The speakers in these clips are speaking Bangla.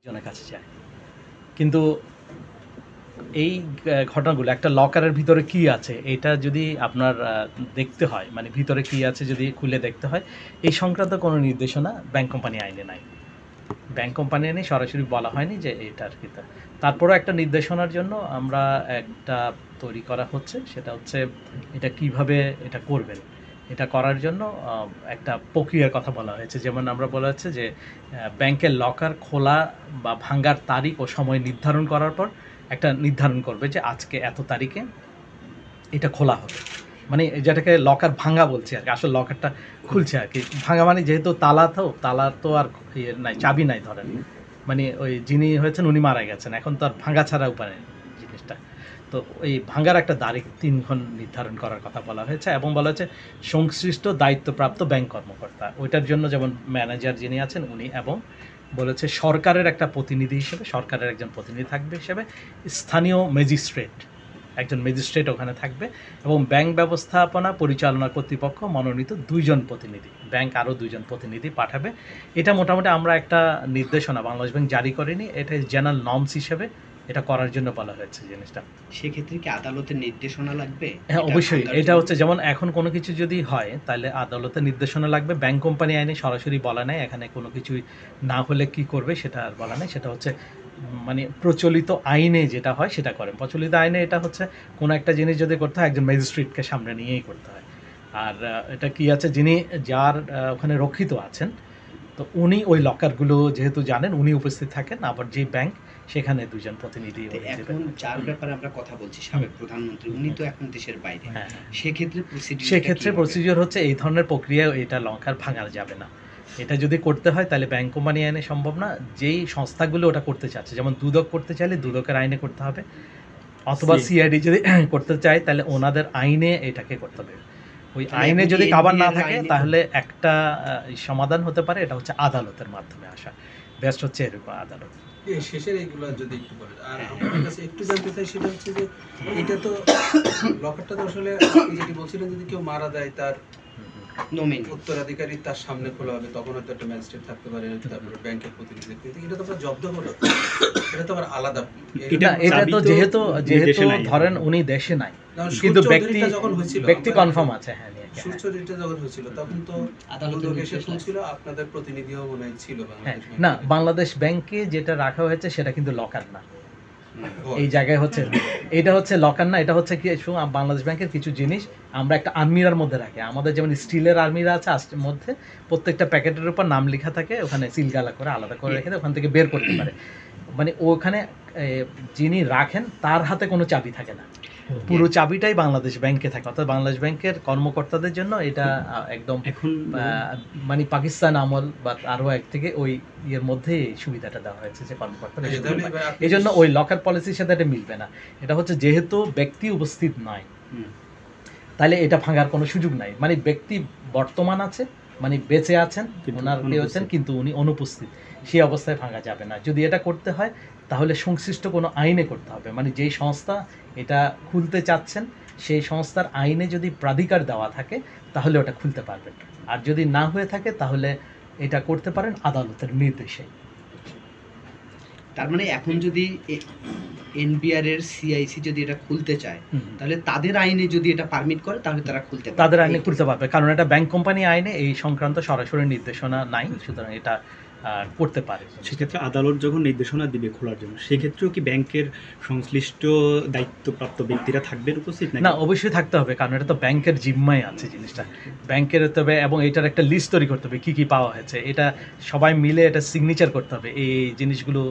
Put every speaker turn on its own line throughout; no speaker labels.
জনের কাছে যায়। কিন্তু এই ঘটনাগুলো একটা লকারের ভিতরে কি আছে এটা যদি আপনার দেখতে হয়, মানে ভিতরে কি আছে যদি খুলে দেখতে হয়, এই সংক্রান্ত কোনো নির্দেশনা ব্যাংক কোম্পানি আইনে নাই। ব্যাংক কোম্পানি আইনে সরাসরি বলা হয়নি যে এটা আর কি। তারপরেও একটা নির্দেশনার জন্য আমরা একটা তৈরি করা হচ্ছে, সেটা হচ্ছে এটা কিভাবে এটা করবেন। এটা করার জন্য একটা প্রক্রিয়ার কথা বলা হয়েছে। যেমন আমরা বলা হচ্ছে যে ব্যাংকের লকার খোলা বা ভাঙার তারিখ ও সময় নির্ধারণ করার পর একটা নির্ধারণ করবে যে আজকে এত তারিখে এটা খোলা হবে। মানে যেটাকে লকার ভাঙা বলছি আর কি, আসলে লকারটা খুলছে আর কি। ভাঙা মানে যেহেতু তালা তো আর ইয়ে নাই, চাবি নাই ধরেন, মানে ওই যিনি হয়েছেন উনি মারা গেছেন, এখন তো আর ভাঙা ছাড়া উপায় নেই জিনিসটা। তো এই ভাঙার একটা তারিখ 3 ক্ষণ নির্ধারণ করার কথা বলা হয়েছে এবং বলা হয়েছে সংশ্লিষ্ট দায়িত্বপ্রাপ্ত ব্যাংক কর্মকর্তা, ওইটার জন্য যেমন ম্যানেজার যিনি আছেন উনি, এবং বলেছে সরকারের একটা প্রতিনিধি হিসেবে, সরকারের একজন প্রতিনিধি থাকবে হিসেবে স্থানীয় ম্যাজিস্ট্রেট, একজন ম্যাজিস্ট্রেট ওখানে থাকবে, এবং ব্যাংক ব্যবস্থাপনা পরিচালনা কর্তৃপক্ষ মনোনীত 2 জন প্রতিনিধি, ব্যাংক আরও 2 জন প্রতিনিধি পাঠাবে। এটা মোটামুটি আমরা একটা নির্দেশনা বাংলাদেশ ব্যাংক জারি করেনি, এটা জেনারেল নর্মস হিসেবে এটা করার জন্য বলা হয়েছে জিনিসটা।
সেক্ষেত্রে কি আদালতের নির্দেশনা লাগবে?
হ্যাঁ, অবশ্যই। এটা হচ্ছে যেমন এখন কোনো কিছু যদি হয় তাহলে আদালতের নির্দেশনা লাগবে। ব্যাংক কোম্পানি আইনে সরাসরি বলা নেই, এখানে কোনো কিছুই না হলে কি করবে সেটা আর বলা নেই। সেটা হচ্ছে মানে প্রচলিত আইনে যেটা হয় সেটা করেন। প্রচলিত আইনে এটা হচ্ছে কোনো একটা জিনিস যদি করতে হয় একজন ম্যাজিস্ট্রেটকে সামনে নিয়েই করতে হয়। আর এটা কি আছে, যিনি যার ওখানে রক্ষিত আছেন, তো উনি ওই লকারগুলো যেহেতু জানেন উনি উপস্থিত থাকেন, আবার যে ব্যাংক সেখানে 2 জন প্রতিনিধি।
এখন যার ব্যাপারে আমরা কথা বলছি সাবেক প্রধানমন্ত্রী, উনি তো এখন দেশের বাইরে।
হ্যাঁ,
সেক্ষেত্রে
প্রসিডিওর হচ্ছে এই ধরনের প্রক্রিয়া, এটা লকার ভাঙা যাবে না। এটা যদি করতে হয় তাহলে ব্যাংক কোম্পানি আইনে সম্ভব না। যেই সংস্থাগুলো ওটা করতে চাচ্ছে, যেমন দুদক করতে চাইলে দুদকের আইনে করতে হবে, অথবা সিআইডি যদি করতে চায় তাহলে ওনাদের আইনে এটাকে করতে হবে। ওই আইনে যদি কাভার না থাকে তাহলে একটা সমাধান হতে পারে, এটা হচ্ছে আদালতের মাধ্যমে আসা বেস্ট হচ্ছে এরকম আদালত।
শেষের এইগুলো যদি একটু বলেন। আর আমার কাছে একটু জানতে চাই সেটা হচ্ছে যে এটা তো লকারটা তো আসলে আপনি যেটি বলছিলেন যদি কেউ মারা যায় তার নমিনি উত্তরাধিকারী তার সামনে খোলা হবে, তখন হয়তো একটা ম্যাজিস্ট্রেট থাকতে পারে, তারপরে ব্যাংকের প্রতিনিধি। কিন্তু এটা তো আমরা জব্দ হলো, এটা তো আবার আলাদা।
এটা তো যেহেতু ধরেন উনি দেশে নাই, কিন্তু ব্যক্তি কনফার্ম আছে। হ্যাঁ,
সুচরিতা যখন হয়েছিল তখন তো আদালত এসে শুনছিল, আপনাদের প্রতিনিধিও মনে ছিল বাংলাদেশ।
না, বাংলাদেশ ব্যাংকে যেটা রাখা হয়েছে সেটা কিন্তু লকার না। এই জায়গায় হচ্ছে এটা হচ্ছে লকার না, এটা হচ্ছে কি বাংলাদেশ ব্যাংকের কিছু জিনিস আমরা একটা আলমিরার মধ্যে রাখি। আমাদের যেমন স্টিলের আলমিরা আছে, মধ্যে প্রত্যেকটা প্যাকেটের উপর নাম লেখা থাকে, ওখানে সিলগালা করে আলাদা করে রেখে ওখান থেকে বের করতে পারে। মানে ওখানে যিনি রাখেন তার হাতে কোনো চাবি থাকে না, পুরো চাবিটাই বাংলাদেশ ব্যাংকে থাকে। অর্থাৎ বাংলাদেশ ব্যাংকের কর্মকর্তাদের জন্য এটা একদম এখন মানে পাকিস্তান আমল বা আরও এক থেকে ওই ইয়ের মধ্যে সুবিধাটা দেওয়া হয়েছে যে কর্মকর্তারা, এই জন্য ওই লকার পলিসির সাথে এটা মিলবে না। এটা হচ্ছে যেহেতু ব্যক্তি উপস্থিত নয় তাহলে এটা ভাঙার কোনো সুযোগ নাই। মানে ব্যক্তি বর্তমান আছে, মানে বেঁচে আছেন, ওনার কেউ আছেন কিন্তু উনি অনুপস্থিত, সেই অবস্থায় ভাঙা যাবে না। যদি এটা করতে হয় তাহলে সংশ্লিষ্ট কোনো আইনে করতে হবে। মানে যেই সংস্থা এটা খুলতে চাচ্ছেন সেই সংস্থার আইনে যদি প্রাধিকার দেওয়া থাকে তাহলে ওটা খুলতে পারবেন, আর যদি না হয়ে থাকে তাহলে এটা করতে পারেন আদালতের নির্দেশে।
তার মানে এখন যদি এনবিআর এর সিআইসি যদি এটা খুলতে চায় তাহলে তাদের আইনে যদি এটা পারমিট করে তাহলে তারা খুলতে পারবে,
তাদের আইনে খুলতে পারবে, কারণ এটা ব্যাংক কোম্পানি আইনে এই সংক্রান্ত সরাসরি নির্দেশনা নাই, সুতরাং এটা করতে পারে।
সেক্ষেত্রে আদালত যখন নির্দেশনা দিবে খোলার জন্য, সেক্ষেত্রেও কি ব্যাংকের সংশ্লিষ্ট দায়িত্বপ্রাপ্ত ব্যক্তিরা থাকবেন উপস্থিত?
না, অবশ্যই থাকতে হবে, কারণ এটা তো ব্যাংকের জিম্মায় আছে জিনিসটা, ব্যাংকের হতে হবে, এবং এটার একটা লিস্ট তৈরি করতে হবে কী কী পাওয়া হয়েছে, এটা সবাই মিলে এটা সিগনেচার করতে হবে এই জিনিসগুলো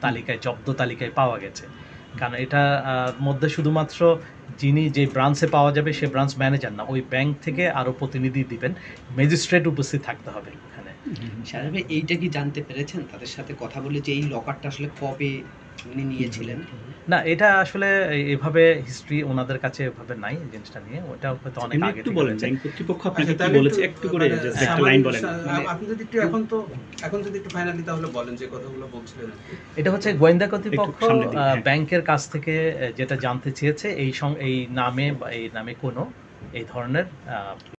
তালিকায়, জব্দ তালিকায় পাওয়া গেছে। কারণ এটা মধ্যে শুধুমাত্র যিনি যে ব্রাঞ্চে পাওয়া যাবে সে ব্রাঞ্চ ম্যানেজার না, ওই ব্যাংক থেকে আরও প্রতিনিধি দিবেন, ম্যাজিস্ট্রেট উপস্থিত থাকতে হবে এখানে।
সাহেব এইটা কি জানতে পেরেছেন তাদের সাথে কথা বলে যে এই লকারটা আসলে কবে উনি নিয়েছিলেন?
না, এটা আসলে এভাবে হিস্ট্রি ওনাদের কাছে এভাবে নাই জিনিসটা নিয়ে, ওটা হয়তো অনেক আগে
একটু বলেন ব্যাংক কর্তৃপক্ষ আপনাকে কি বলেছে একটু করে জাস্ট একটা লাইন বলেন
আপনি যদি একটু এখন যদি একটু ফাইনালি তাহলে বলেন যে কথাগুলো বলছিলেন।
এটা হচ্ছে গোয়েন্দা কর্তৃপক্ষ ব্যাংকের কাছ থেকে যেটা জানতে চেয়েছে এই নামে কোনো এই ধরনের